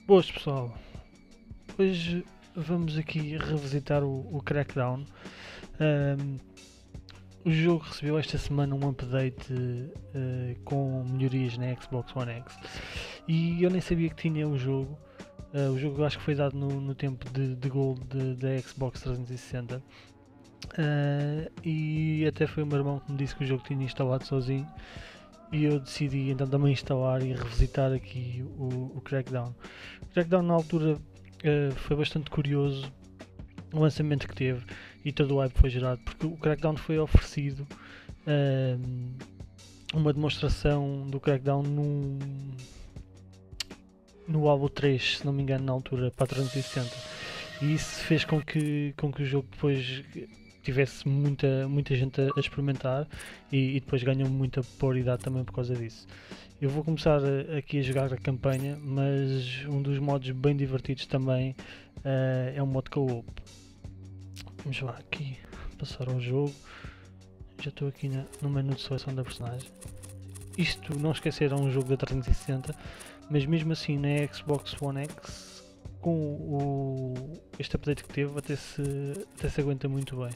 Boas pessoal, hoje vamos aqui revisitar o Crackdown. O jogo recebeu esta semana um update com melhorias na Xbox One X e eu nem sabia que tinha o jogo. O jogo acho que foi dado no tempo de Gold da Xbox 360 e até foi o meu irmão que me disse que o jogo tinha instalado sozinho. E eu decidi então também instalar e revisitar aqui o Crackdown. O Crackdown na altura foi bastante curioso o lançamento que teve e todo o hype foi gerado, porque o Crackdown foi oferecido uma demonstração do Crackdown no Halo 3, se não me engano, na altura, para a 360. E isso fez com que o jogo depois tivesse muita gente a experimentar e depois ganhou muita popularidade também por causa disso. Eu vou começar aqui a jogar a campanha, mas um dos modos bem divertidos também é o modo co-op. Vamos lá aqui, passar ao jogo. Já estou aqui no menu de seleção da personagem. Isto, não esquecer, é um jogo da 360, mas mesmo assim na Xbox One X, com este update que teve, até se aguenta muito bem.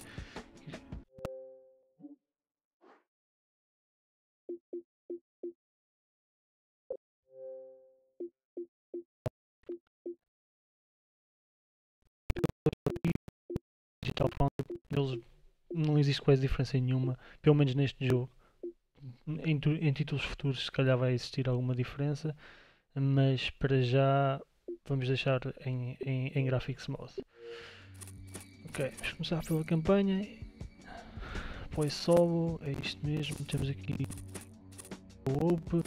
Digital Found, eles não existe quase diferença nenhuma, pelo menos neste jogo. Em títulos futuros se calhar vai existir alguma diferença, mas para já vamos deixar em Graphics Mode. Ok, vamos começar pela campanha. Play solo, é isto mesmo, temos aqui o Open,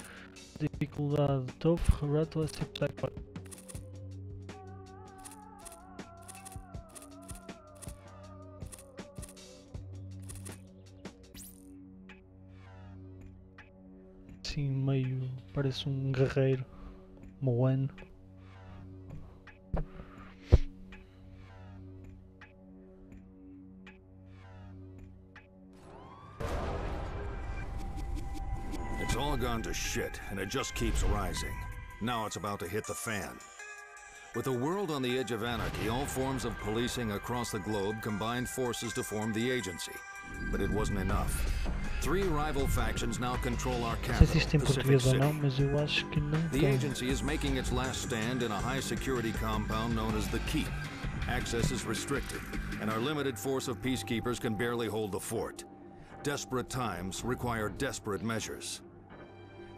dificuldade Tough, Reckless e Psycho. Assim meio, parece um guerreiro moano. It's all gone to shit, and it just keeps rising. Now it's about to hit the fan. With the world on the edge of anarchy, all forms of policing across the globe combined forces to form the agency. But it wasn't enough. 3 rival factions now control our capital, Pacific City. The agency is making its last stand in a high-security compound known as the Keep. Access is restricted, and our limited force of peacekeepers can barely hold the fort. Desperate times require desperate measures.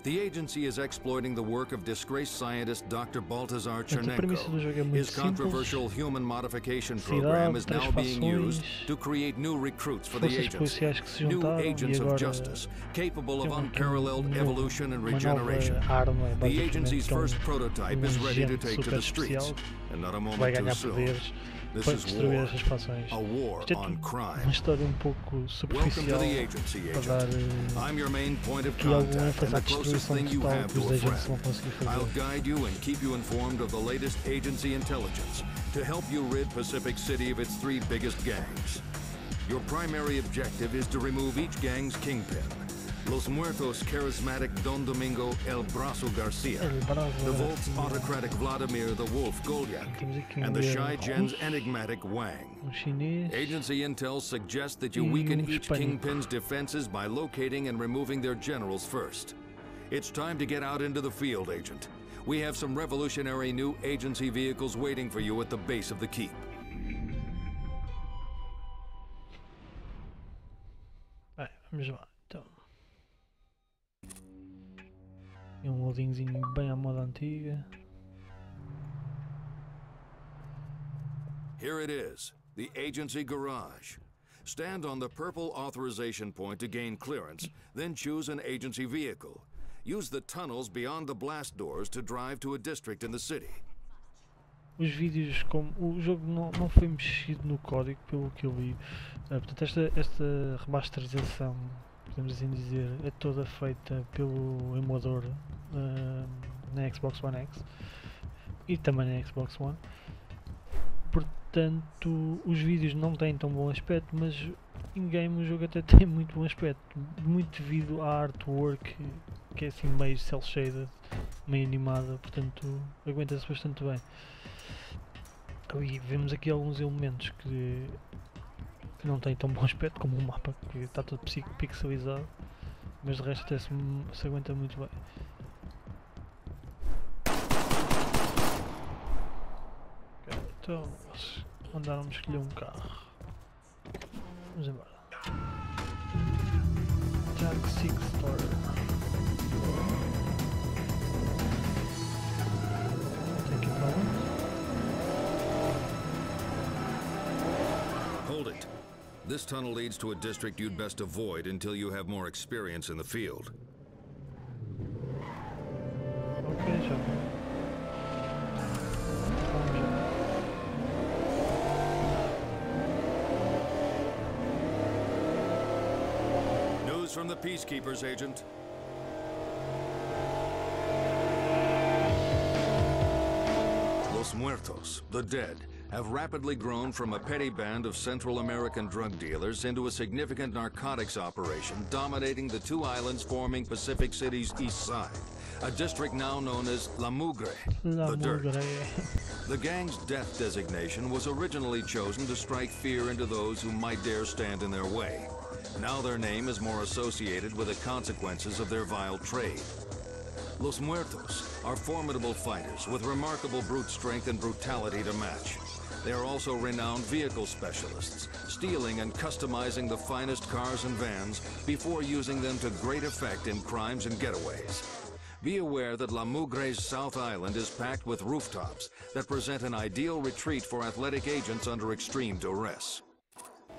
The agency is exploiting the work of disgraced scientist Dr. Baltazar Chernenko. His controversial human modification program is now being used to create new recruits for the agency. New agents of justice, capable of unparalleled evolution and regeneration. The agency's first prototype is ready to take to the streets, and not a moment too soon. This is war, a war on crime. Welcome to the agency, Agent. I'm your main point of contact and the closest thing you have to a friend. I'll guide you and keep you informed of the latest agency intelligence to help you rid Pacific City of its 3 biggest gangs. Your primary objective is to remove each gang's kingpin. Los Muertos' charismatic Don Domingo El Brazo Garcia, the Volt's autocratic Vladimir the Wolf Golyak, and the Shy Gen's enigmatic Wang. Agency intel suggests that you weaken each kingpin's defenses by locating and removing their generals first. It's time to get out into the field, Agent. We have some revolutionary new agency vehicles waiting for you at the base of the keep. Vamos lá, então. É loadingzinho bem à moda antiga. Here it is, the agency garage. Stand on the purple authorization point to gain clearance, then choose an agency vehicle. Use the tunnels beyond the blast doors to drive to a district in the city. Os vídeos, como o jogo não foi mexido no código, pelo que eu vi, portanto esta remasterização, podemos assim dizer, é toda feita pelo emulador na Xbox One X e também na Xbox One. Portanto, os vídeos não têm tão bom aspecto, mas in-game o jogo até tem muito bom aspecto, muito devido à artwork, que é assim meio cel-shaded, meio animada, portanto aguenta-se bastante bem. E vemos aqui alguns elementos que não têm tão bom aspecto, como o mapa, que está todo pixelizado, mas de resto até se aguenta muito bem. Okay, então mandaram-me escolher um carro. Vamos embora. Jack Six Star. Tem que ir para onde? Hold it. This tunnel leads to a district you'd best avoid until you have more experience in the field. Ok, já. News from the Peacekeepers, Agent. Los Muertos, the dead, have rapidly grown from a petty band of Central American drug dealers into a significant narcotics operation dominating the 2 islands forming Pacific City's east side, a district now known as La Mugre, the Dirt. The gang's death designation was originally chosen to strike fear into those who might dare stand in their way. Now their name is more associated with the consequences of their vile trade. Los Muertos are formidable fighters with remarkable brute strength and brutality to match. They are also renowned vehicle specialists, stealing and customizing the finest cars and vans before using them to great effect in crimes and getaways. Be aware that La Mugre's South Island is packed with rooftops that present an ideal retreat for athletic agents under extreme duress.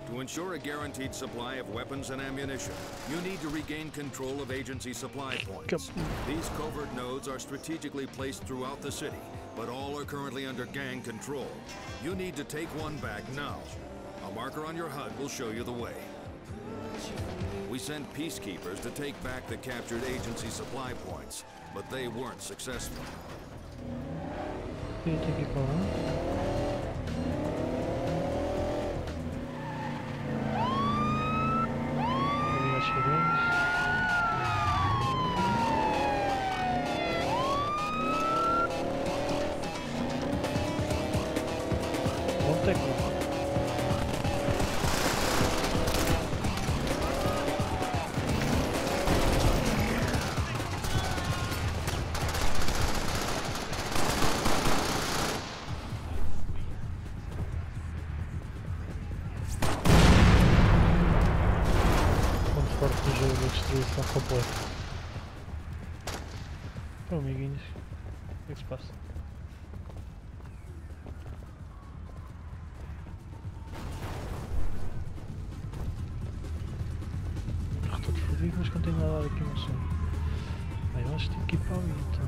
To ensure a guaranteed supply of weapons and ammunition, you need to regain control of agency supply points. These covert nodes are strategically placed throughout the city, but all are currently under gang control. You need to take one back now. A marker on your HUD will show you the way. We sent peacekeepers to take back the captured agency supply points, but they weren't successful. O jogo da destruição completa. Então, amiguinhos, o que é que se passa? Estou fodido, mas continua a dar aqui um som. Bem, eu acho que tenho que ir para ali então.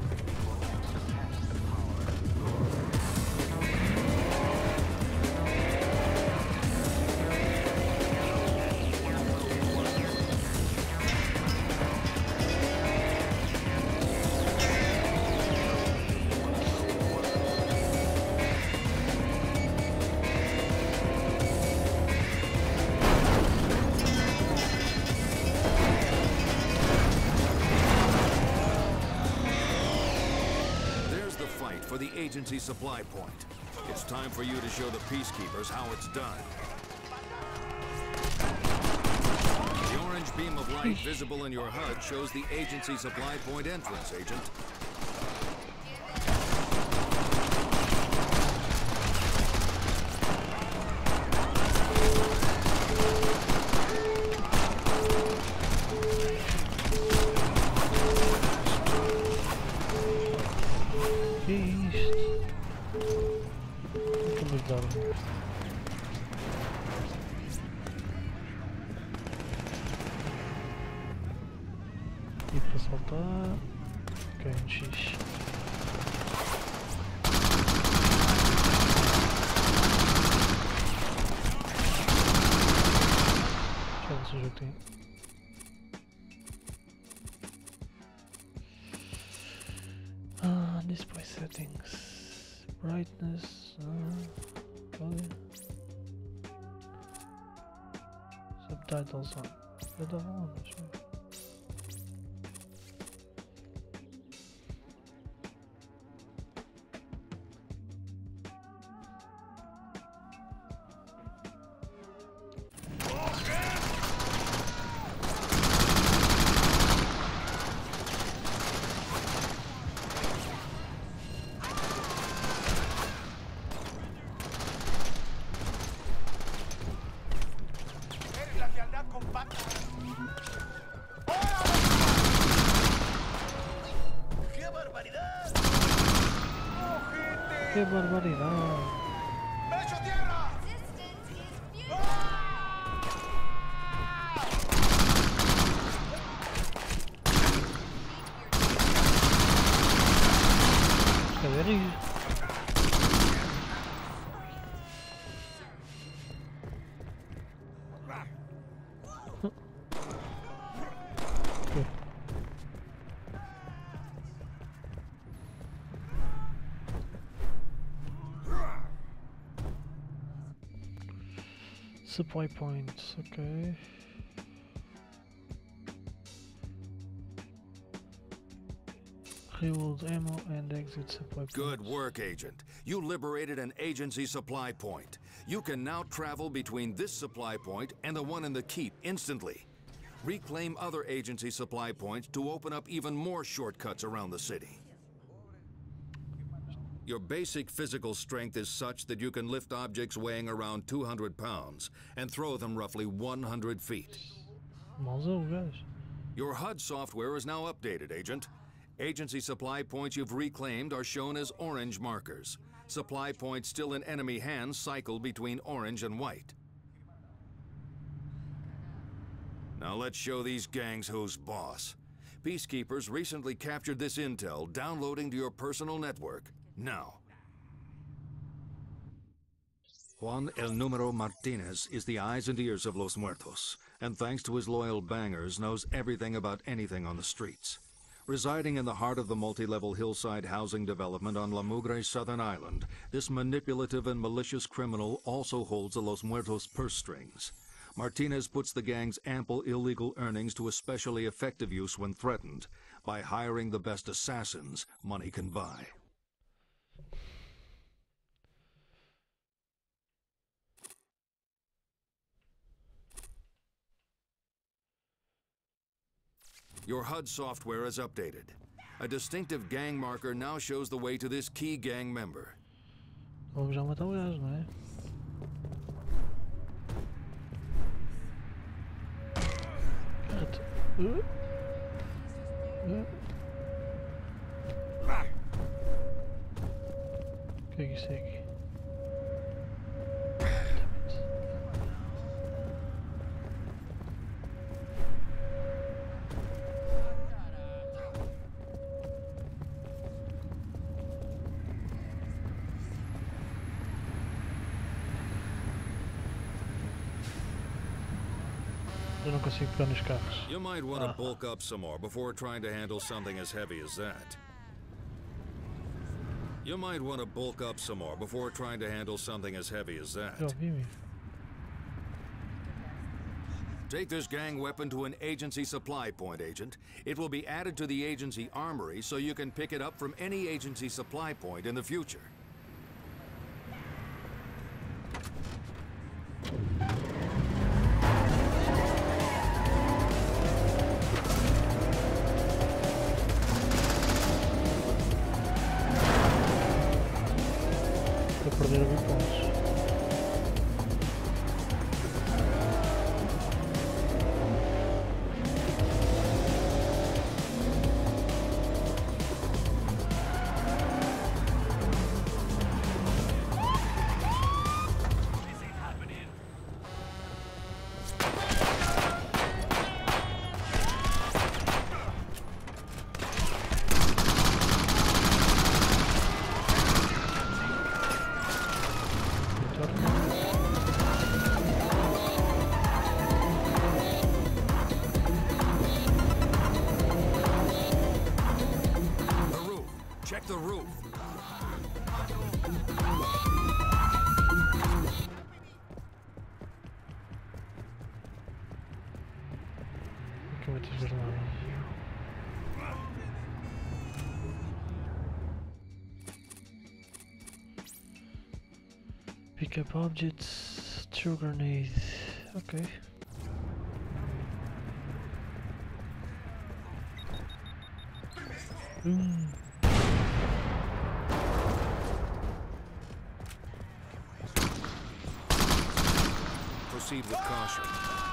For the agency supply point. It's time for you to show the peacekeepers how it's done. The orange beam of light visible in your HUD shows the agency supply point entrance, Agent. E para saltar. Ok, um X. Deixa eu ver se o jogo tem. Display settings. Brightness. Olha. Subtitles on. Eu dou uma, deixa eu ver. ¡Qué barbaridad! ¡Pecho tierra! Supply points, okay. Reload ammo and exit supply points. Good work, Agent. You liberated an agency supply point. You can now travel between this supply point and the one in the keep instantly. Reclaim other agency supply points to open up even more shortcuts around the city. Your basic physical strength is such that you can lift objects weighing around 200 pounds and throw them roughly 100 feet. Your HUD software is now updated, Agent. Agency supply points you've reclaimed are shown as orange markers. Supply points still in enemy hands cycle between orange and white. Now let's show these gangs who's boss. Peacekeepers recently captured this intel, downloading to your personal network. Now. Juan El Número Martinez is the eyes and ears of Los Muertos, and thanks to his loyal bangers, knows everything about anything on the streets. Residing in the heart of the multi-level hillside housing development on La Mugre Southern Island, this manipulative and malicious criminal also holds the Los Muertos purse strings. Martinez puts the gang's ample illegal earnings to especially effective use when threatened, by hiring the best assassins money can buy. Your HUD software is updated. A distinctive gang marker now shows the way to this key gang member. Vamos já matar o gajo, não é? Cara, O que é que isto é aqui? Eu não consigo pegar nos carros. You might want to bulk up some more before trying to handle something as heavy as that. You might want to bulk up some more before trying to handle something as heavy as that. Já ouvi-me. Take this gang weapon to an agency supply point, Agent. It will be added to the agency armory so you can pick it up from any agency supply point in the future. Estou a perder alguns pontos. Check the roof. Aqui vai ter jornada. Pick up objects, throw grenade. Ok. Proceed with caution.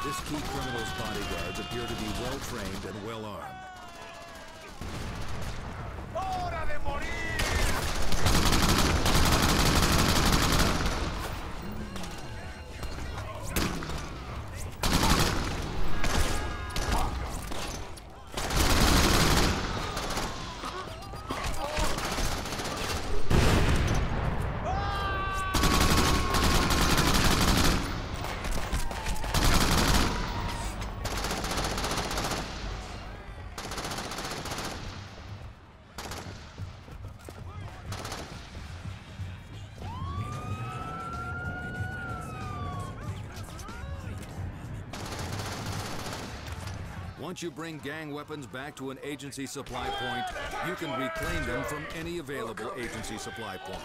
This key criminal's bodyguards appear to be well trained and well armed. ¡Hora de morir! Once you bring gang weapons back to an agency supply point, you can reclaim them from any available agency supply point.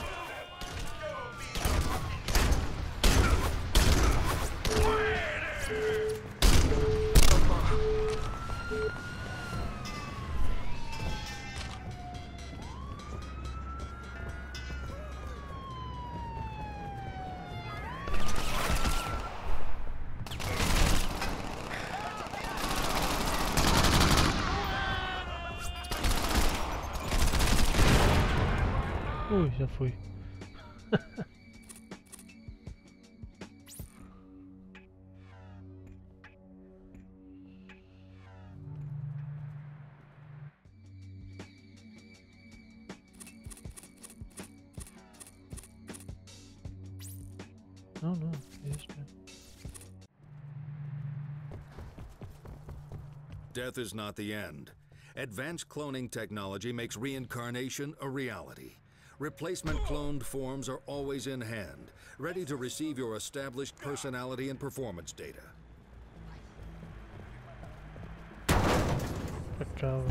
Ui, já foi. Não, não, é este. Death is not the end. Advanced cloning technology makes reincarnation a reality. Replacement cloned forms are always in hand, ready to receive your established personality and performance data. Acaba.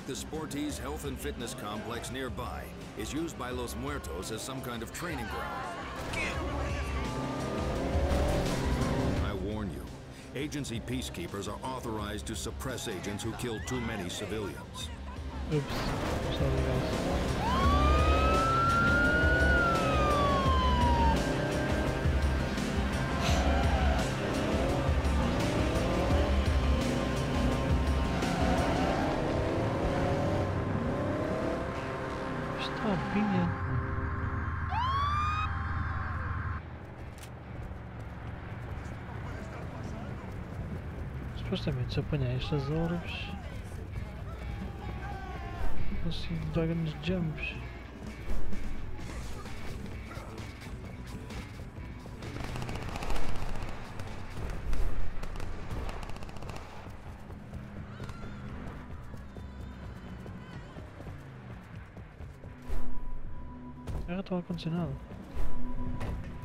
fact, the Sportees Health and Fitness Complex nearby is used by Los Muertos as some kind of training ground. I warn you, agency peacekeepers are authorized to suppress agents who kill too many civilians. Oops, sorry guys. Supostamente se apanhar estas orbes consigo dar-nos jumps. Não estava acontecendo nada.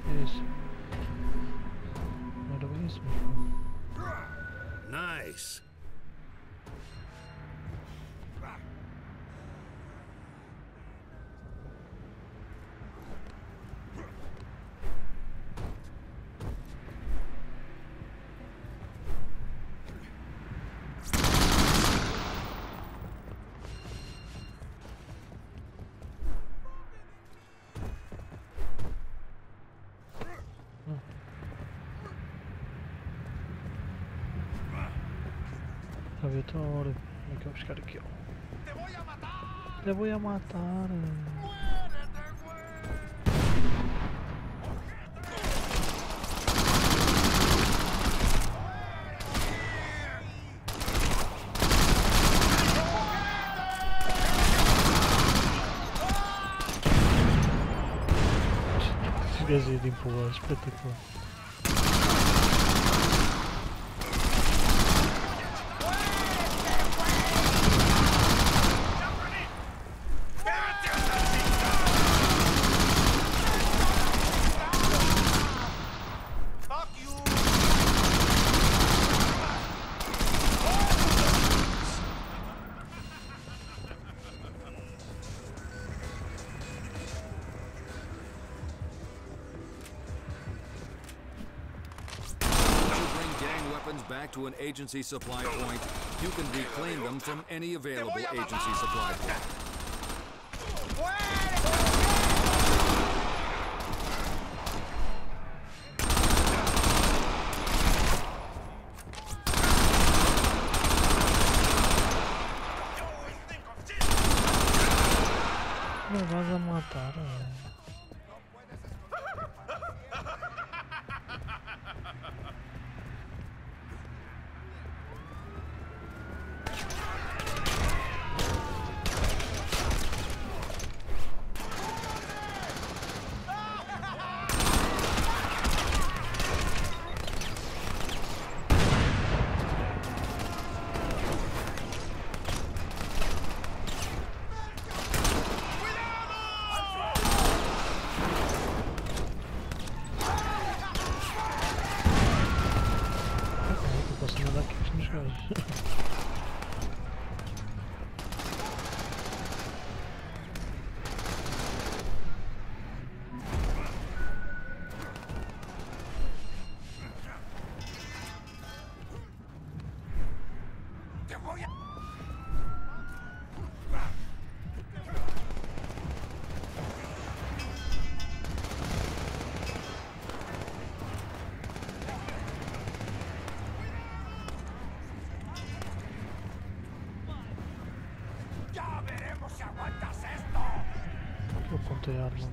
É isso. Não era bem isso mesmo. Nice. A ver, então agora como é que eu vou buscar aqui, ó. Te voy a matar. Esse gajo de empurrar, espetacular. Back to an agency supply point, you can reclaim them from any available agency supply point. Me vas a matar. Eu contei a arma.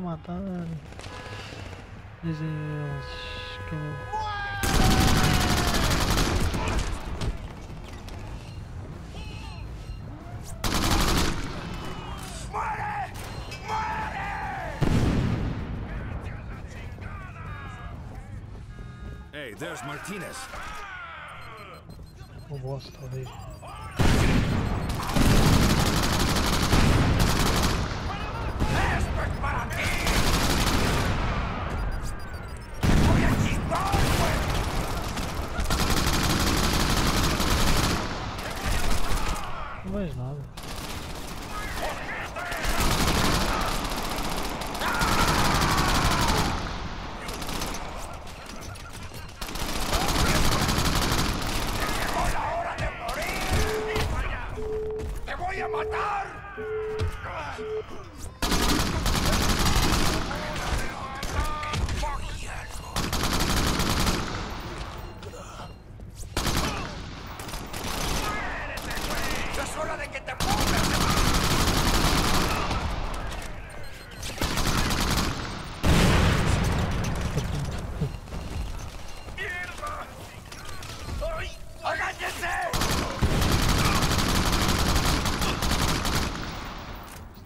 matar. Dizem eles que eu... Hey, there's Martinez. O boss está ali. Não vejo nada.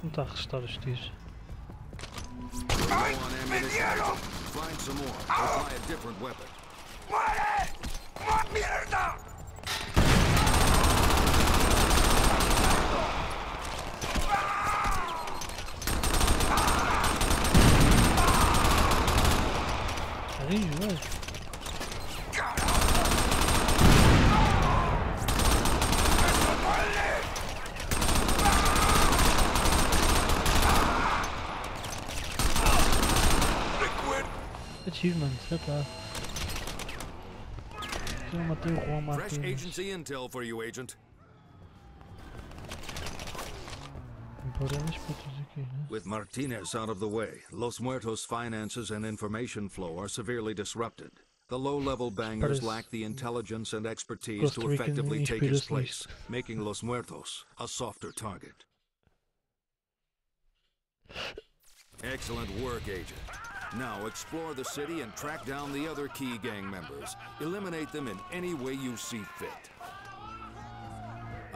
Está a restar os tiros. Find some more. Or try a different weapon. Ali, velho. Achievement, já está. Já matei o Juan Fresh Martins. agency intel for you, agent. Aqui, né? With Martinez out of the way, Los Muertos' finances and information flow are severely disrupted. The low-level bangers lack the intelligence and expertise to effectively take his place, making Los Muertos a softer target. Excellent work, agent. Now explore the city and track down the other key gang members. Eliminate them in any way you see fit.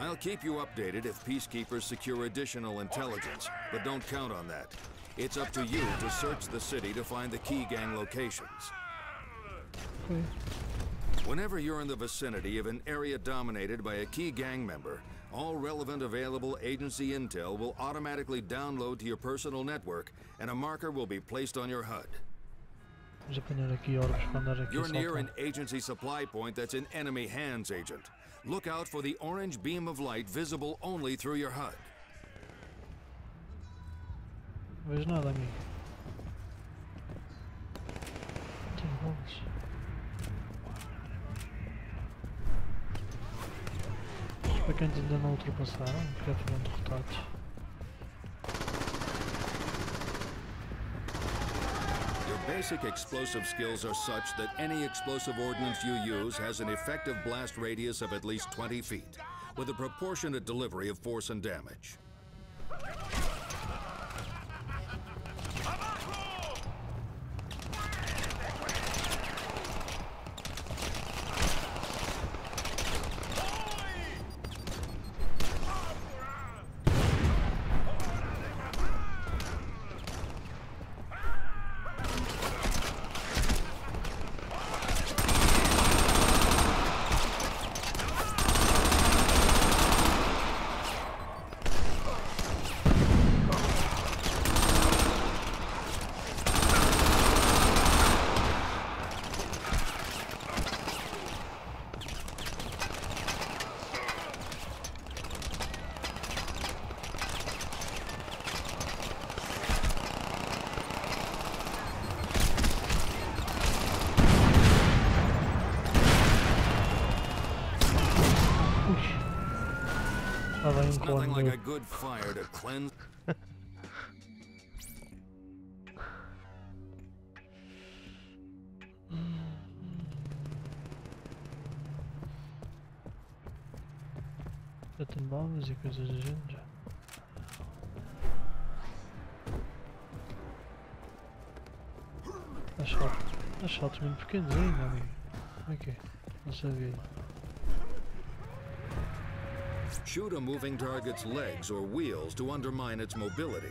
I'll keep you updated if peacekeepers secure additional intelligence, but don't count on that. It's up to you to search the city to find the key gang locations. Whenever you're in the vicinity of an area dominated by a key gang member, all relevant available agency intel will automatically download to your personal network, and a marker will be placed on your HUD. You're near an agency supply point that's in enemy hands, agent. Look out for the orange beam of light visible only through your HUD. Não vejo nada, amigo. Tem bolas. Para quem ainda não ultrapassaram, porque já foram derrotados. Your basic explosive skills are such that any explosive ordnance you use has an effective blast radius of at least 20 feet, with a proportionate delivery of force and damage. Nothing like a good fire to cleanse. Já tem bombas e coisas da gente já. Há saltos mesmo pequenos ainda, amigo. Como é que é? Não sabia. Shoot a moving target's legs or wheels to undermine its mobility.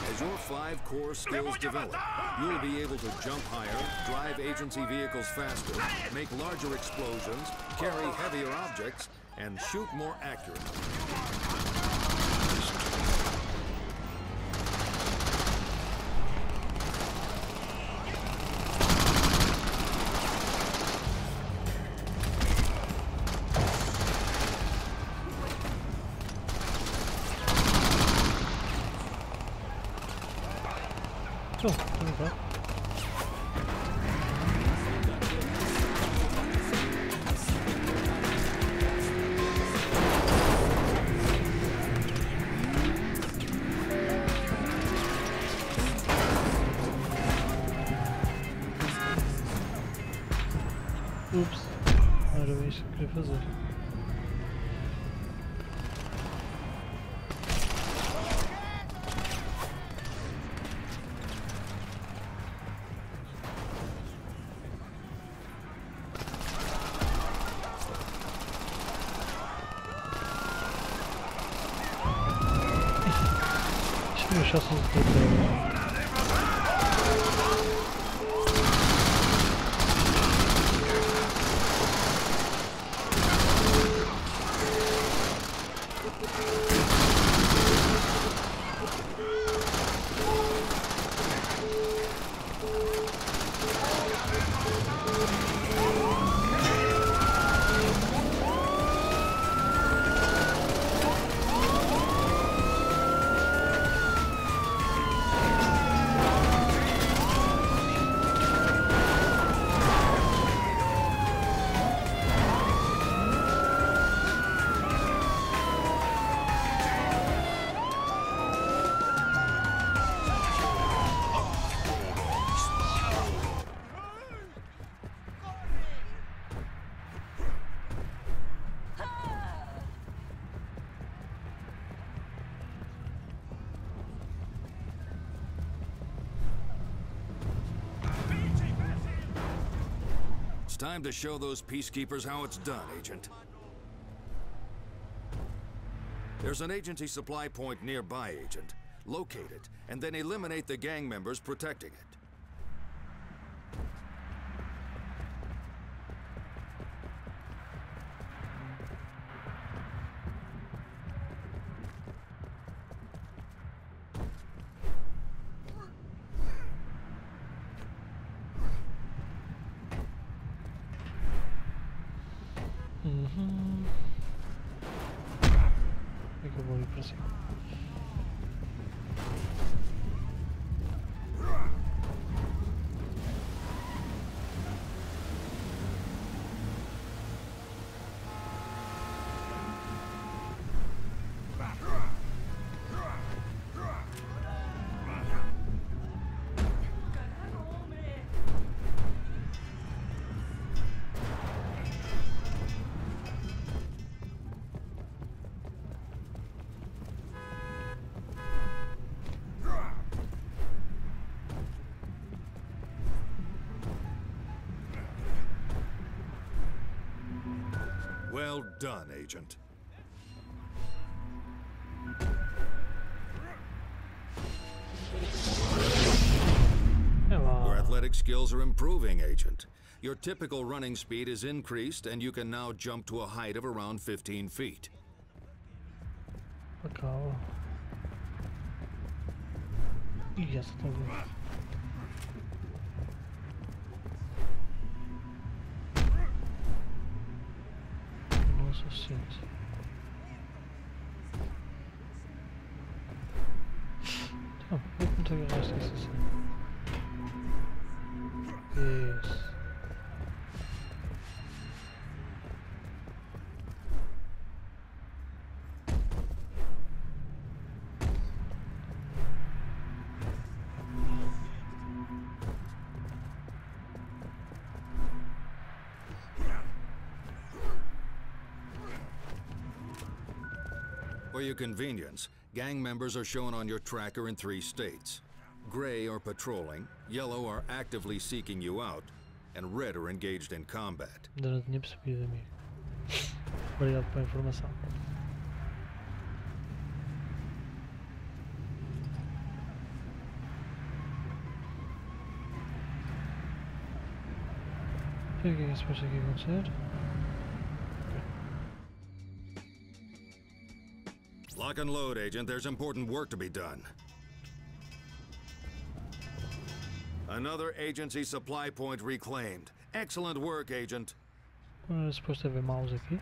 As your 5 core skills develop, you will be able to jump higher, drive agency vehicles faster, make larger explosions, carry heavier objects, and shoot more accurately. Oh, tudo bem. Ups, não era isto que eu queria fazer. Deixa eu achar se eu It's time to show those peacekeepers how it's done, Agent. There's an agency supply point nearby, Agent. Locate it, and then eliminate the gang members protecting it. É que eu vou ir para cima. Well done, Agent. Your athletic skills are improving, Agent. Your typical running speed is increased, and you can now jump to a height of around 15 feet. Legal. Ih, essa tá boa. Não é suficiente. Então, eu não tenho que agarrar isso assim. Isso. For your convenience, gang members are shown on your tracker in 3 states. Gray are patrolling, yellow are actively seeking you out, and red are engaged in combat. Ainda não tinha percebido, amigo. Obrigado pela informação. O que é suposto aqui acontecer? Lock and load, Agent. There's important work to be done. Another agency supply point reclaimed. Excellent work, Agent. Não era suposto haver mouse aqui?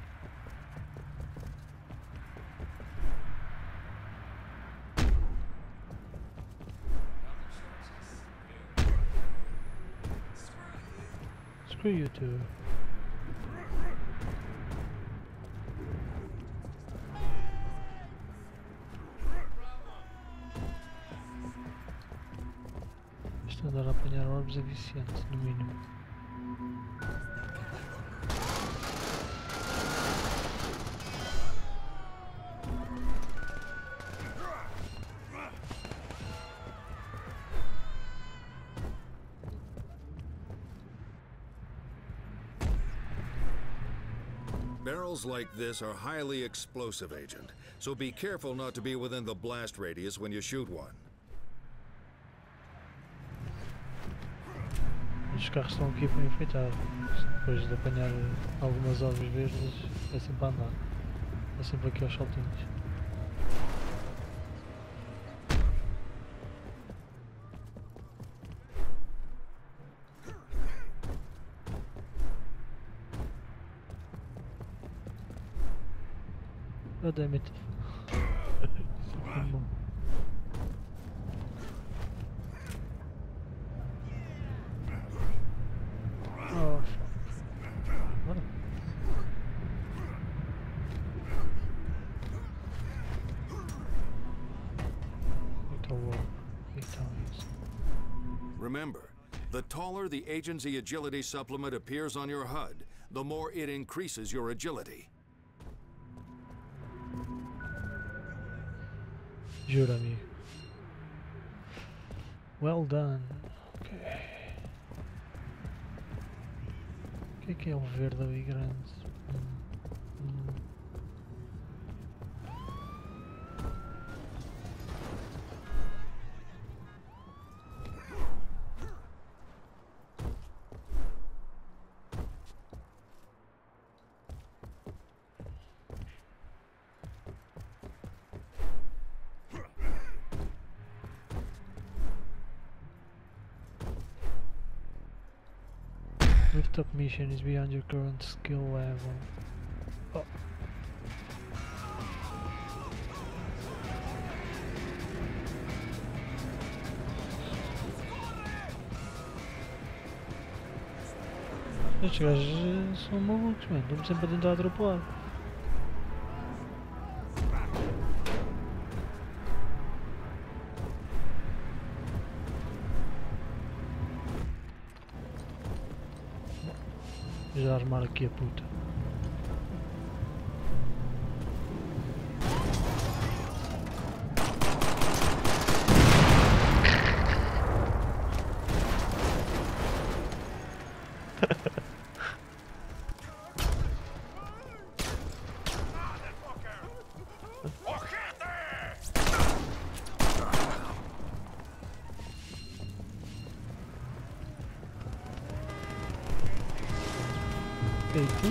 Screw you two. Isto andar a apanhar orbes é viciante, no mínimo. Barrels like this are highly explosive, Agent, so be careful not to be within the blast radius when you shoot one. Os carros estão aqui para enfeitar. Depois de apanhar algumas orbes verdes, é sempre a andar. É sempre aqui aos saltinhos. Oh, damn it. Bom. Oh, bora. Remember, the taller the agency agility supplement appears on your HUD, the more it increases your agility. Juro, amigo. Well done. Ok. O que é o verde ali grande? Rooftop mission is beyond your current skill level. Oh. Estes gajos são malucos, mano. Estão sempre a tentar atropelar. Já armar aqui a puta. Eita.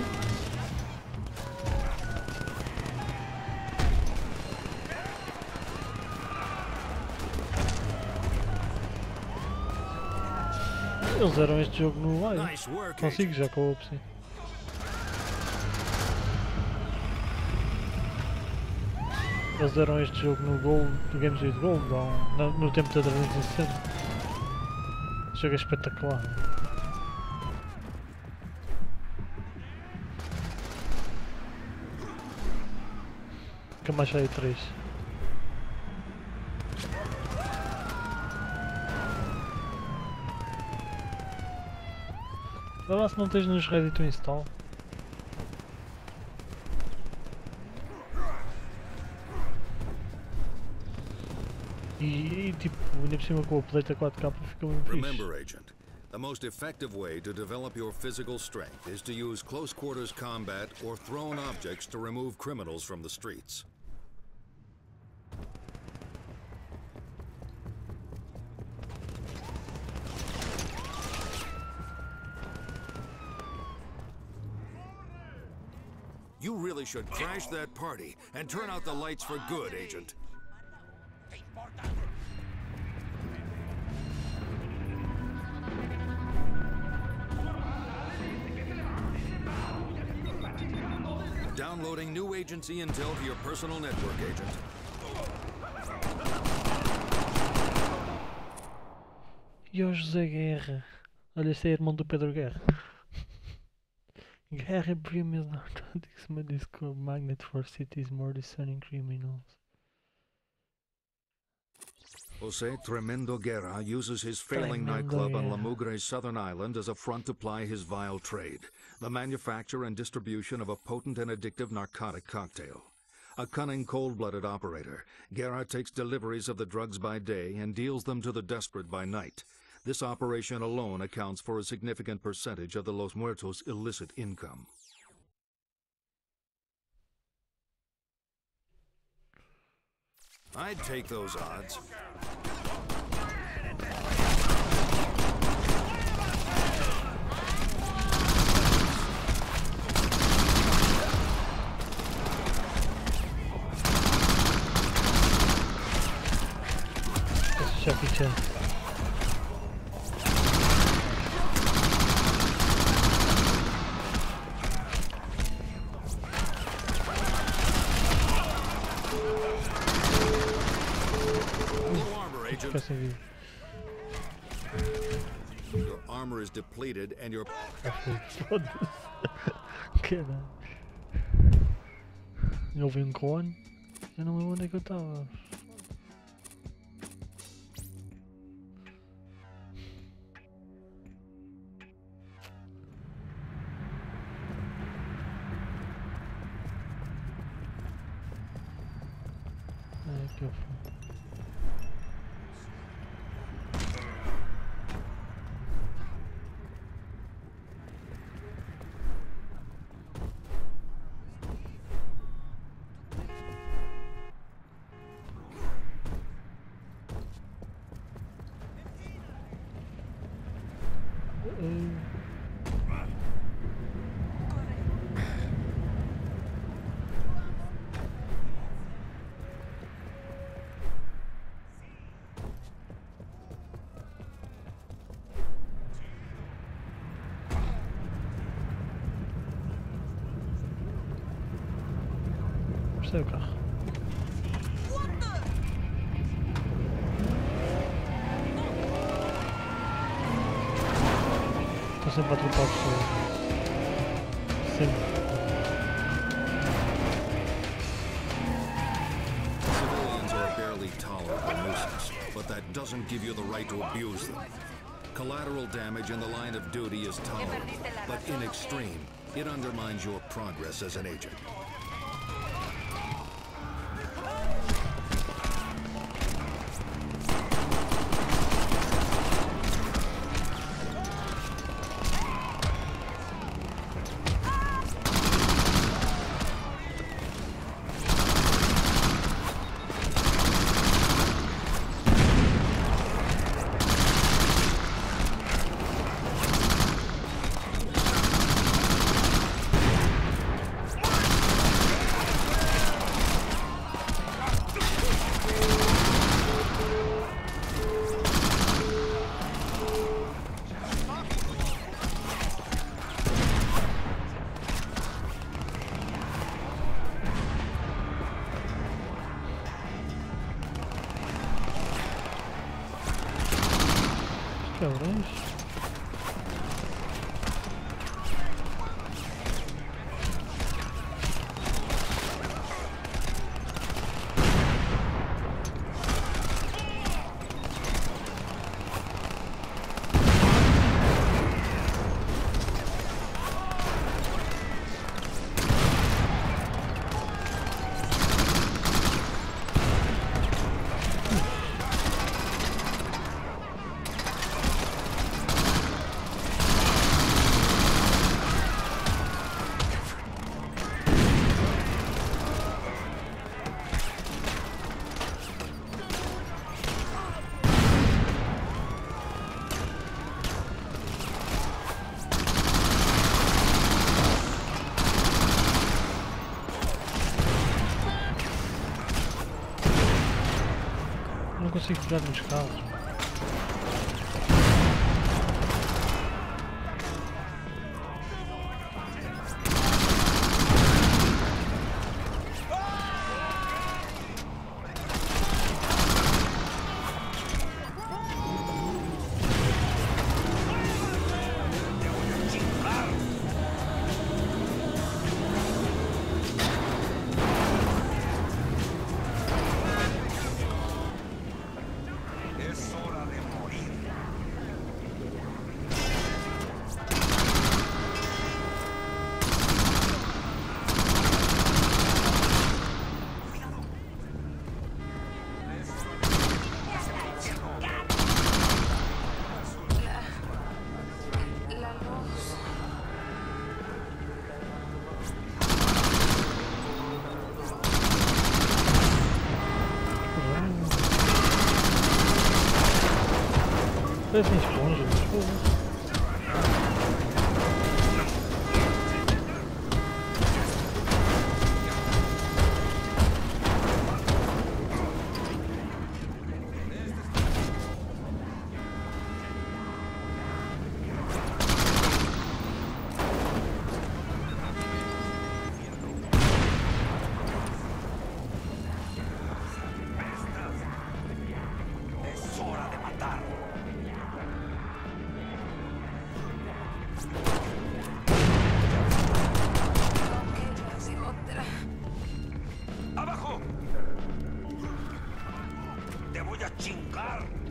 Eles deram este jogo no live. Consigo já com a opção. Eles deram este jogo no Gold, do Games with Gold, no tempo da 360. O jogo é espetacular. Nunca mais saiu 3. Vê lá se não tens nos Reddit o install. E tipo, ainda por cima com a paleta 4K fica muito fixe. Remember, Agent, the most effective way to develop your physical strength is to use close quarters combat or thrown objects to remove criminals from the streets. You really should crash that party and turn out the lights for good, Agent. Downloading new agency intel to your personal network, Agent. E o José Guerra? Olha, este é irmão do Pedro Guerra. Guerra premiums narcotics medical magnet for cities more discerning criminals. Jose Tremendo Guerra uses his failing nightclub on La Mugre's southern island as a front to ply his vile trade, the manufacture and distribution of a potent and addictive narcotic cocktail. A cunning, cold-blooded operator, Guerra takes deliveries of the drugs by day and deals them to the desperate by night. This operation alone accounts for a significant percentage of the Los Muertos' illicit income. I'd take those odds. Jackie Chan. Your armor is depleted and your... Caralho. Eu vi um clone. Eu não lembro onde é que eu estava. É que eu fui. Isto é o carro. Estou sempre a atropar pessoas. Sempre. Civilians are a barely tolerable nuisance, but that doesn't give you the right to abuse them. Collateral damage in the line of duty is tolerable, but in extreme, it undermines your progress as an agent. Cabrões. consigo pegar nos carros. Parecem esponjas, mas foda-se.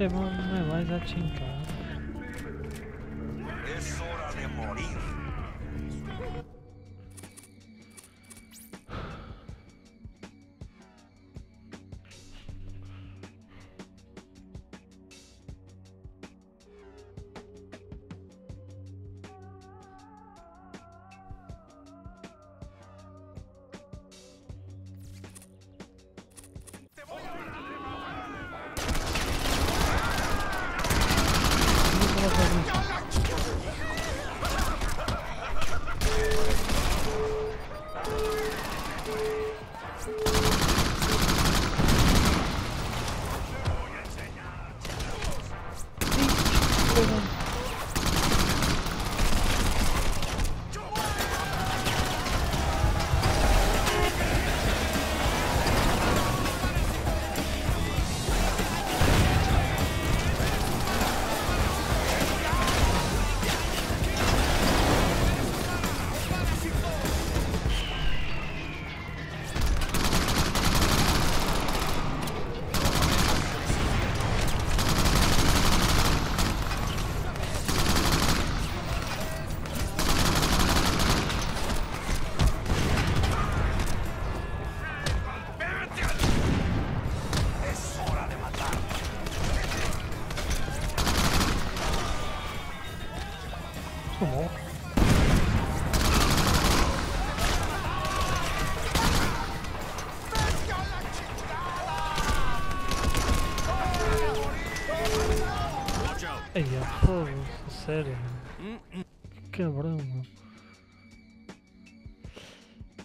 Me vais a chingar. Es hora de morir. Ai, porra, sério, mano. Que cabrão, mano.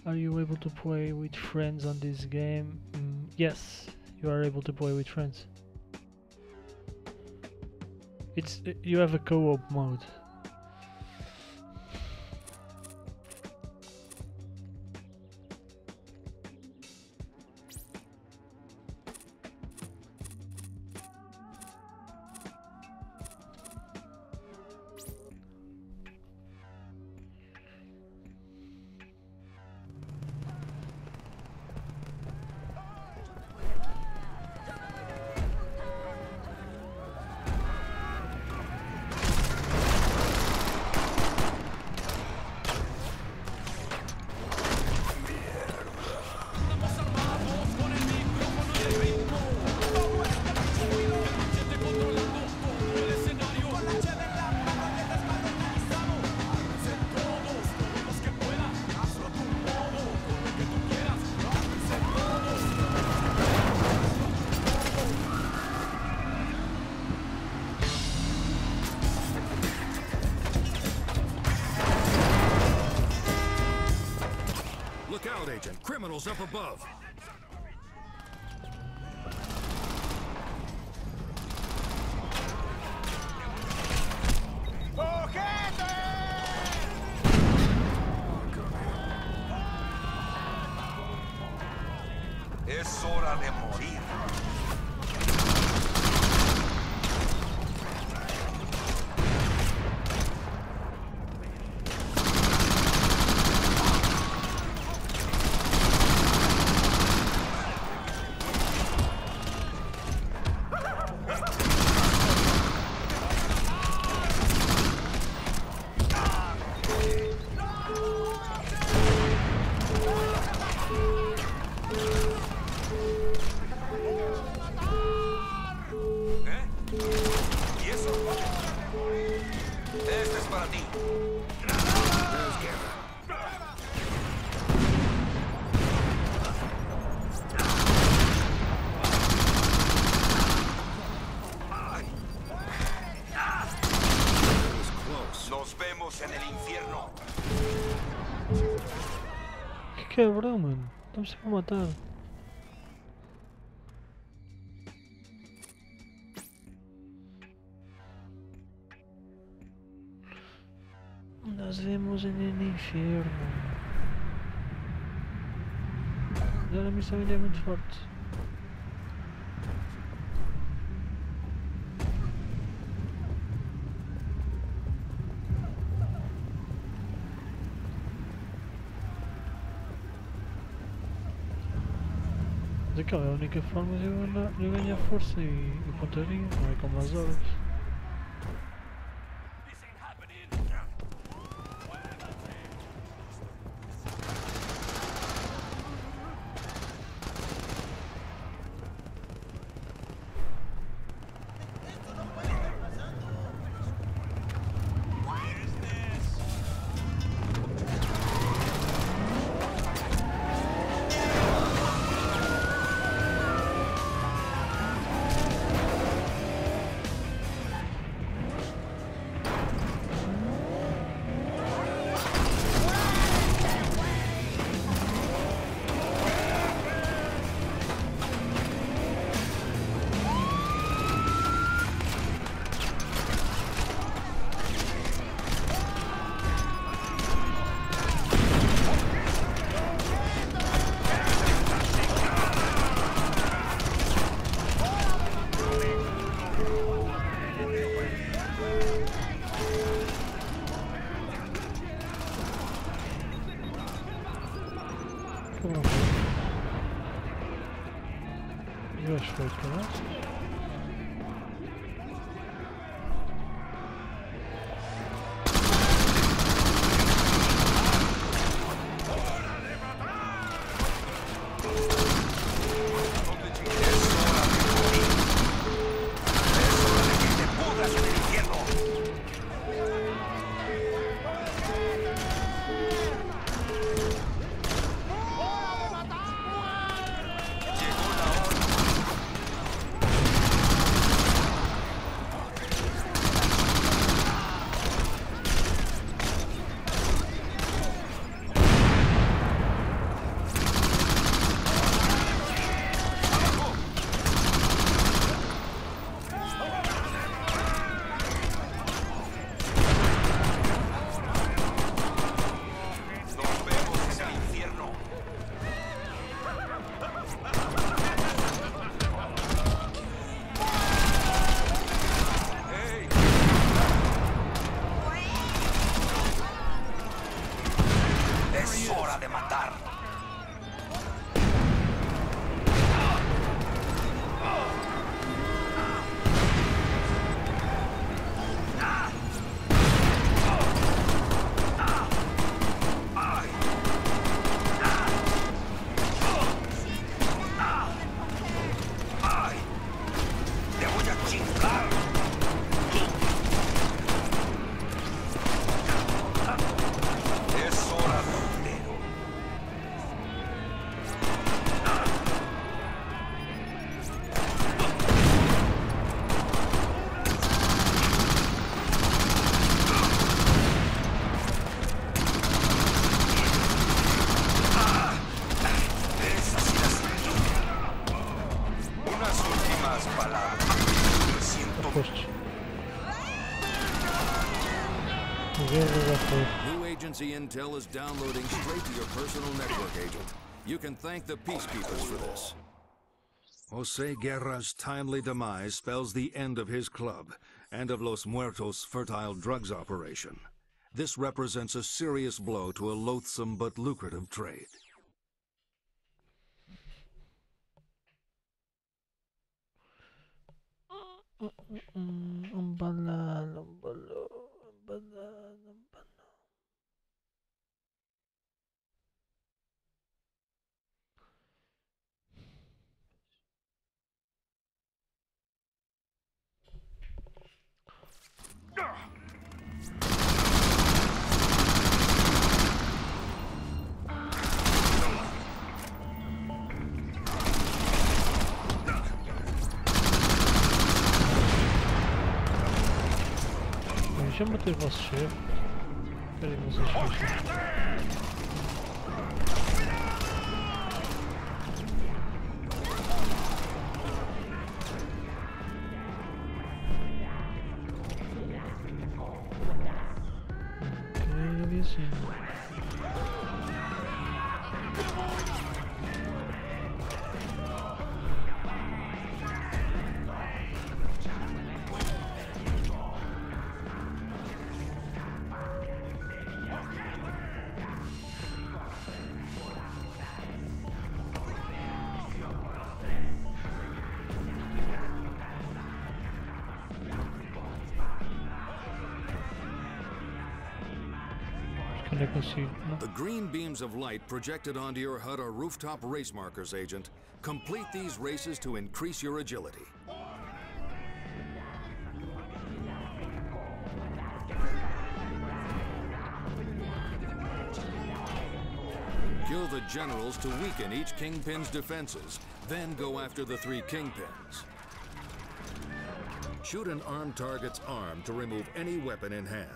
Are you able to play with friends on this game? Yes, you are able to play with friends. You have a co-op mode. Agent, criminals up above. Es hora de morir. Este es para ti. Nos vemos en el infierno. Que cabrão, mano. Estamos sempre a matar. Nos vemos en el infierno. Agora a missão ainda é muito forte. Mas aquela é a única forma de eu ganhar força e pontaria, não é como as horas. Eu acho que foi isso. New agency intel is downloading straight to your personal network, Agent. You can thank the Peacekeepers for this. Jose Guerra's timely demise spells the end of his club and of Los Muertos' fertile drugs operation. This represents a serious blow to a loathsome but lucrative trade. Já matei o vosso chefe. Espera aí, vocês fecham. Ok, ali assim. The green beams of light projected onto your HUD are rooftop race markers, Agent. Complete these races to increase your agility. Kill the generals to weaken each kingpin's defenses, then go after the 3 kingpins. Shoot an armed target's arm to remove any weapon in hand.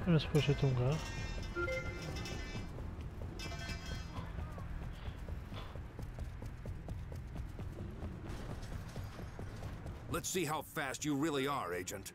Era suposto ter um carro. Let's see how fast you really are, Agent.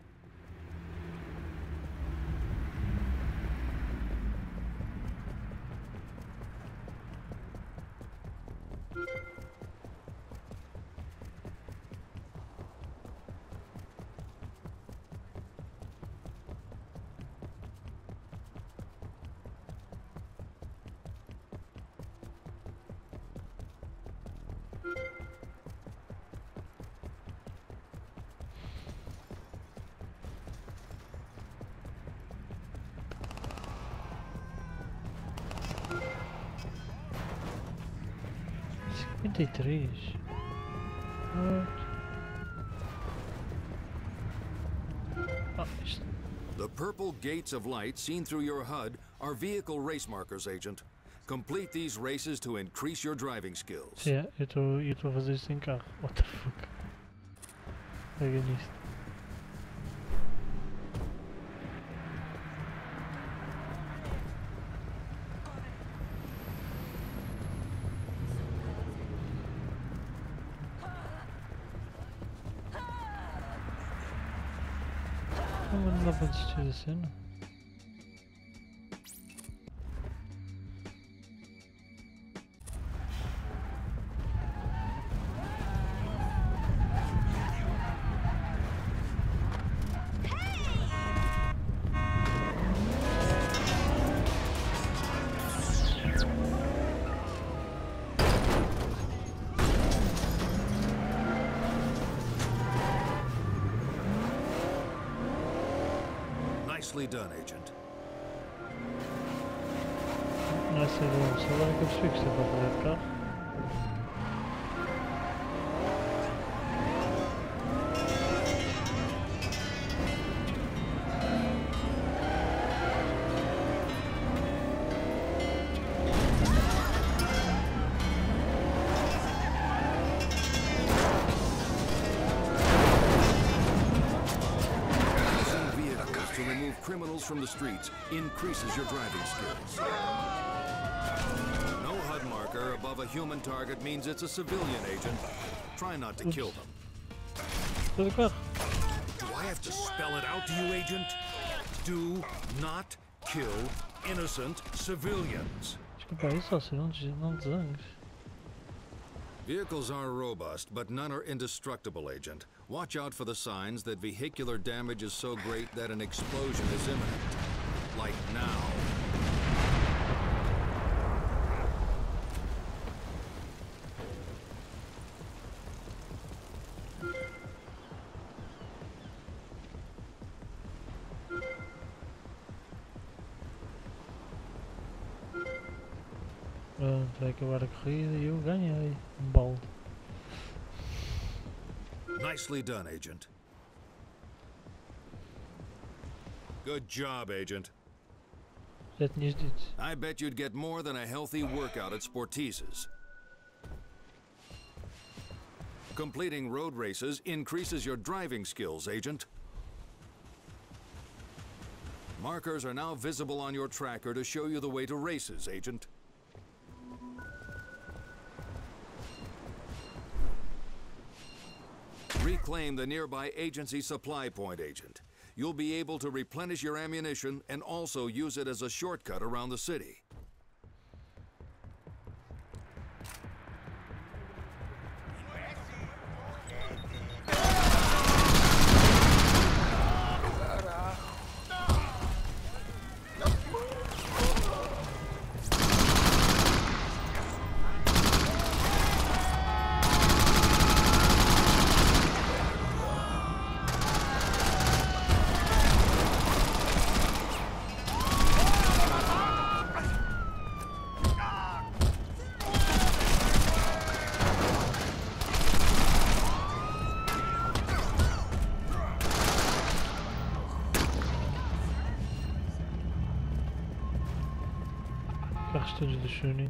The purple gates of light seen through your HUD are vehicle race markers, Agent. Complete these races to increase your driving skills. Yeah, eu estou a fazer isto sem carro. What the fuck? Pega nisto. Não dá para desistir da cena. Nicely done, Agent. Não é ser bom, só agora que eu percebi que isto é para fazer de carro. Criminals from the streets increases your driving skills. No above a human target means it's a civilian agent. Try not to kill them. Estou de acordo. Do I have to spell it out to you, agent? Do not kill innocent civilians. Desculpa, aí só se não desangues. Vehicles are robust, but none are indestructible, agent. Watch out for the signs that vehicular damage is so great that an explosion is imminent. Like now. Pronto, vai acabar a corrida e eu ganhei. Balde. Nicely done, agent. Good job, agent. Já tinhas dito. I bet you'd get more than a healthy workout at Sportices. Completing road races increases your driving skills, agent. Markers are now visible on your tracker to show you the way to races, agent. Reclaim the nearby agency supply point, agent. You'll be able to replenish your ammunition and also use it as a shortcut around the city.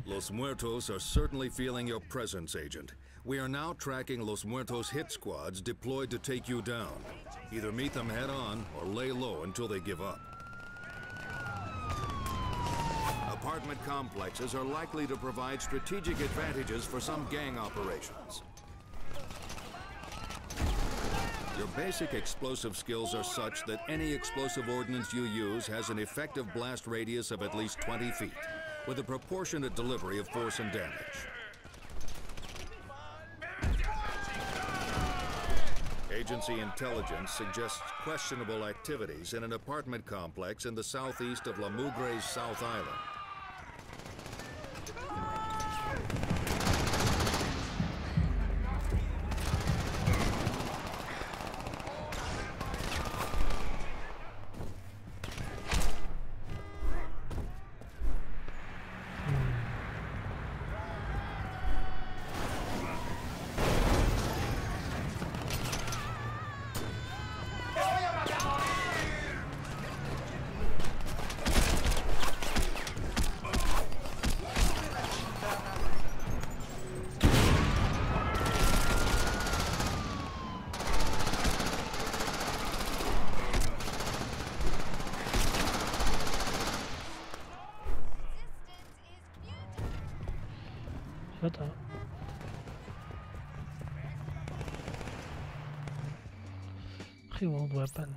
Los Muertos are certainly feeling your presence, agent. We are now tracking Los Muertos hit squads deployed to take you down. Either meet them head on or lay low until they give up. Apartment complexes are likely to provide strategic advantages for some gang operations. Your basic explosive skills are such that any explosive ordnance you use has an effective blast radius of at least 20 feet, with a proportionate delivery of force and damage. Agency intelligence suggests questionable activities in an apartment complex in the southeast of La Mugre's South Island. Já tá. Reload weapon.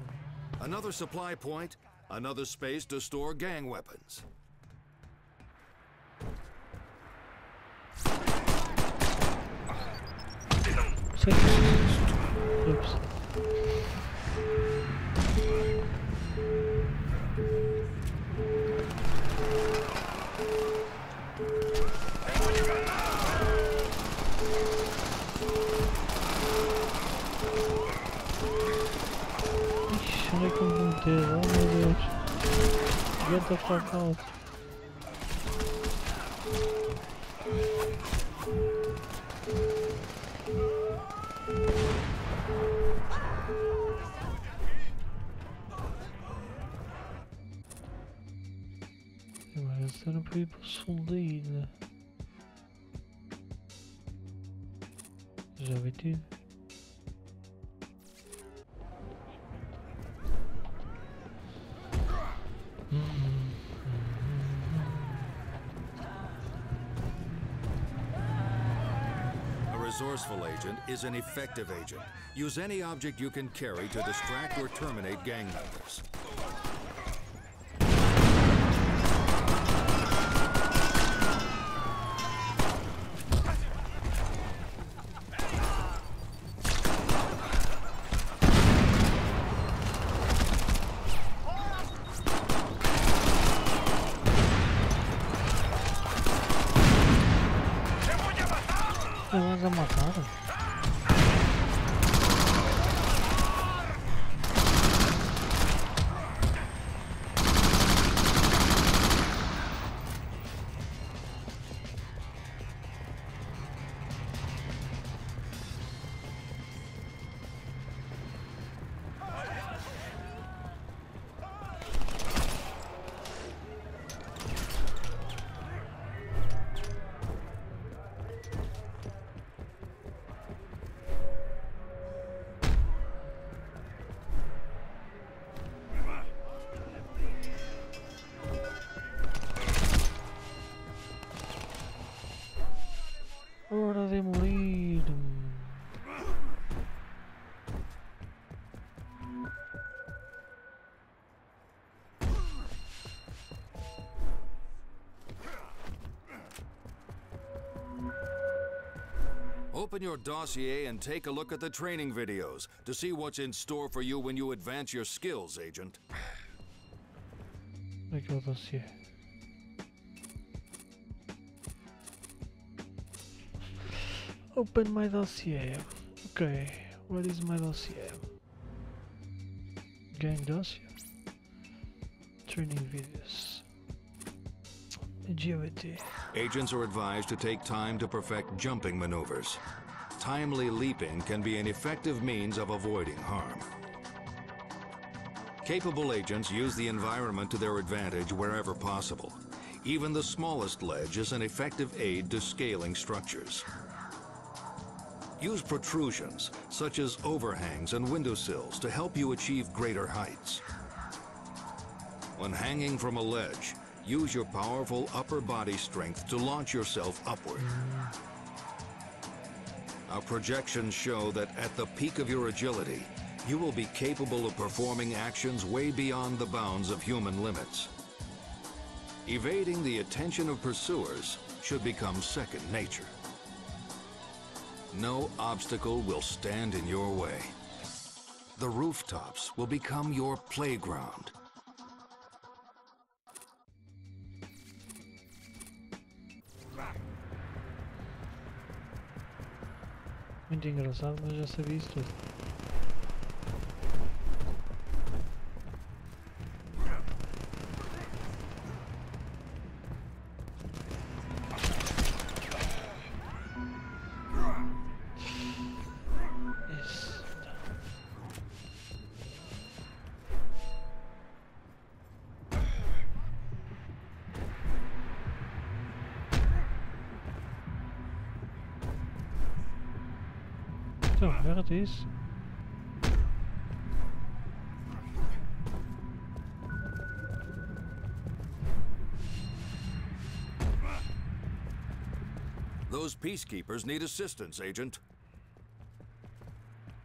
Another supply point, another space to store gang weapons. Oops. Onde é que eu vou meter? Oh meu Deus. Get the fuck out. Agora se não para ir para o sul da ilha. Já vi tudo. forceful agent is an effective agent. Use any object you can carry to distract or terminate gang members. Elas a mataram? Hora de morir. Open your dossier and take a look at the training videos to see what's in store for you when you advance your skills, Agent. Onde é que é o dossiê? Open my dossier. Okay, what is my dossier? Gang dossier. Training videos. Agility. Agents are advised to take time to perfect jumping maneuvers. Timely leaping can be an effective means of avoiding harm. Capable agents use the environment to their advantage wherever possible. Even the smallest ledge is an effective aid to scaling structures. Use protrusions, such as overhangs and windowsills, to help you achieve greater heights. When hanging from a ledge, use your powerful upper body strength to launch yourself upward. Our projections show that at the peak of your agility, you will be capable of performing actions way beyond the bounds of human limits. Evading the attention of pursuers should become second nature. No obstacle will stand in your way. The rooftops will become your playground. Muito engraçado, mas já sabia isso tudo. Zo, waar het is. Those peacekeepers need assistance, Agent.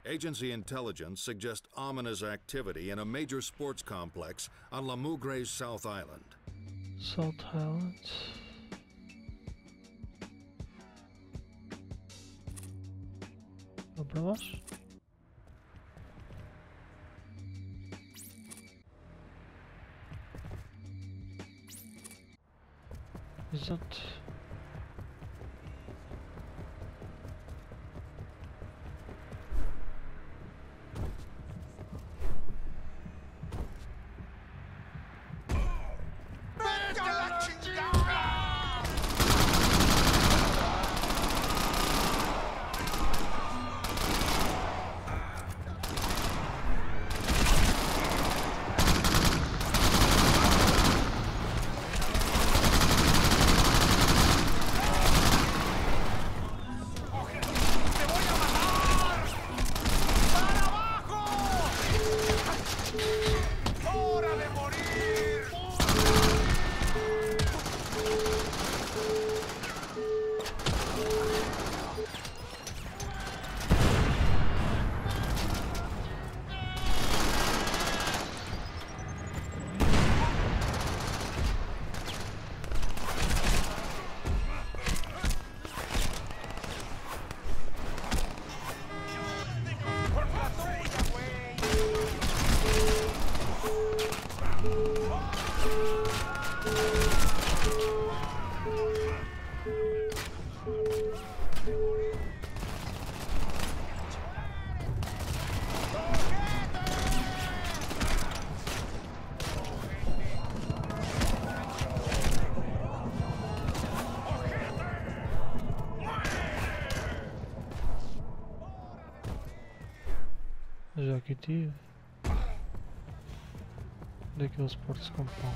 Agency intelligence suggests ominous activity in a major sports complex on La Mougre's South Island. South Island. Vou para baixo. Exato. Já aqui tive. Daqueles portos com pão.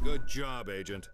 Good job, Agent.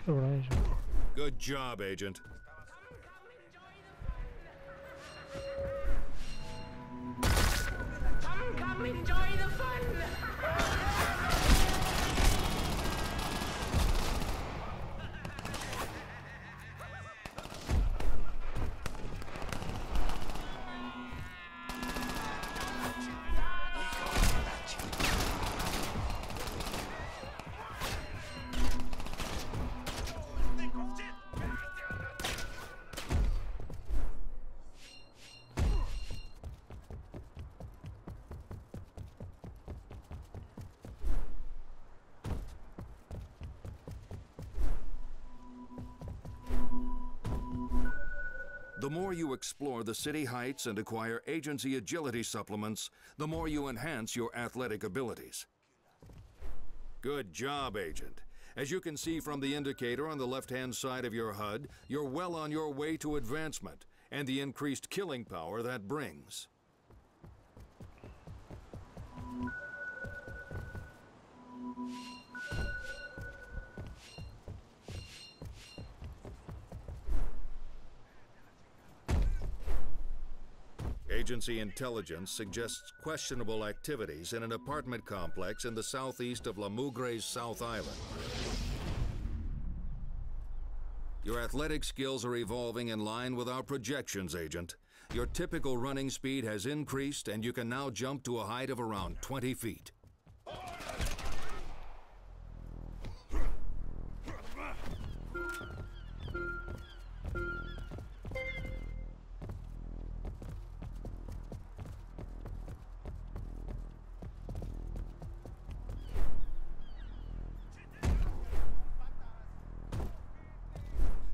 Cabrões. Good job, Agent. Come enjoy the fun! The more you explore the city heights and acquire agency agility supplements, the more you enhance your athletic abilities. Good job, Agent. As you can see from the indicator on the left-hand side of your HUD, you're well on your way to advancement and the increased killing power that brings. Agency intelligence suggests questionable activities in an apartment complex in the southeast of La Mougre's South Island. Your athletic skills are evolving in line with our projections, Agent. Your typical running speed has increased, and you can now jump to a height of around 20 feet.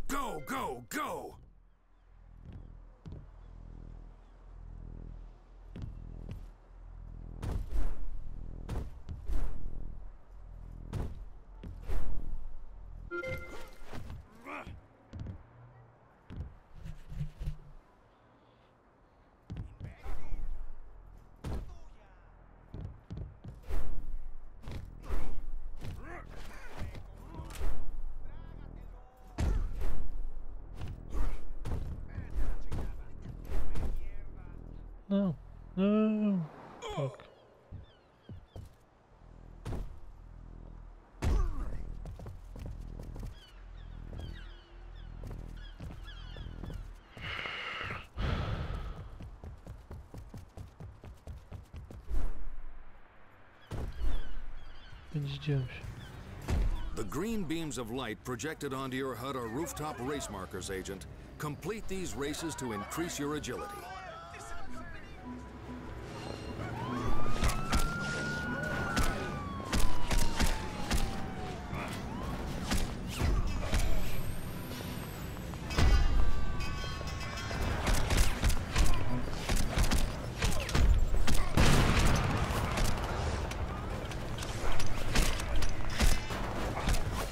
Go, go, go! No. No. Fuck. The green beams of light projected onto your HUD are rooftop race markers, Agent. Complete these races to increase your agility.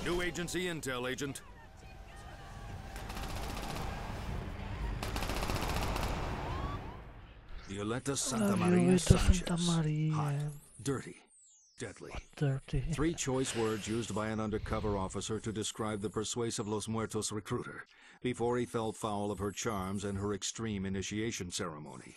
New agency intel, Agent. Violeta Santa Maria Sanchez. Hot, dirty, deadly. Dirty. 3 choice words used by an undercover officer to describe the persuasive Los Muertos recruiter before he fell foul of her charms and her extreme initiation ceremony.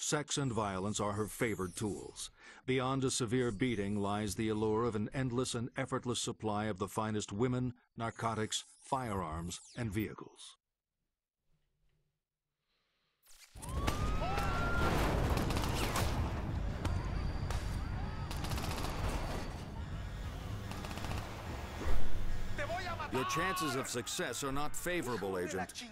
sex and violence are her favored tools. Beyond a severe beating lies the allure of an endless and effortless supply of the finest women, narcotics, firearms, and vehicles. Your chances of success are not favorable, Agent.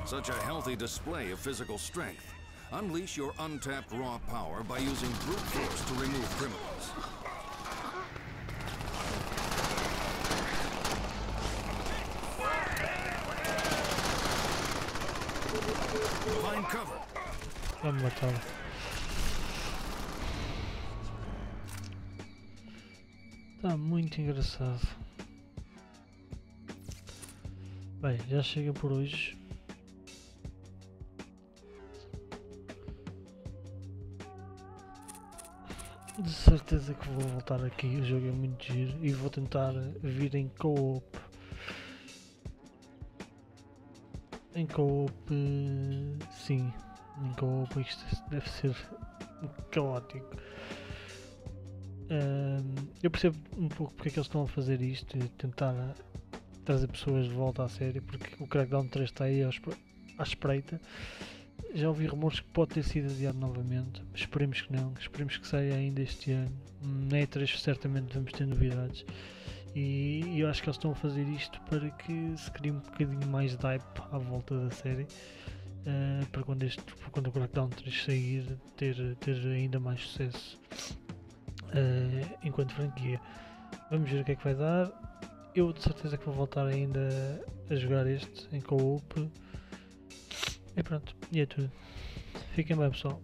Such a healthy display of physical strength. Unleash your untapped raw power by using brute force to remove criminals. Find cover. Vamos matá-lo. Está muito engraçado. Bem, já chega por hoje. De certeza que vou voltar aqui, o jogo é muito giro e vou tentar vir em co-op. Em co-op, sim, em co-op isto deve ser caótico. Eu percebo um pouco porque é que eles estão a fazer isto e tentar trazer pessoas de volta à série, porque o Crackdown 3 está aí à espreita. Já ouvi rumores que pode ter sido adiado novamente, esperemos que não, esperemos que saia ainda este ano. Na E3 certamente vamos ter novidades e eu acho que eles estão a fazer isto para que se crie um bocadinho mais de hype à volta da série, para quando o Crackdown 3 sair ter ainda mais sucesso enquanto franquia. Vamos ver o que é que vai dar. Eu de certeza que vou voltar ainda a jogar este em co-op. E pronto, e é tudo. Fiquem bem, pessoal.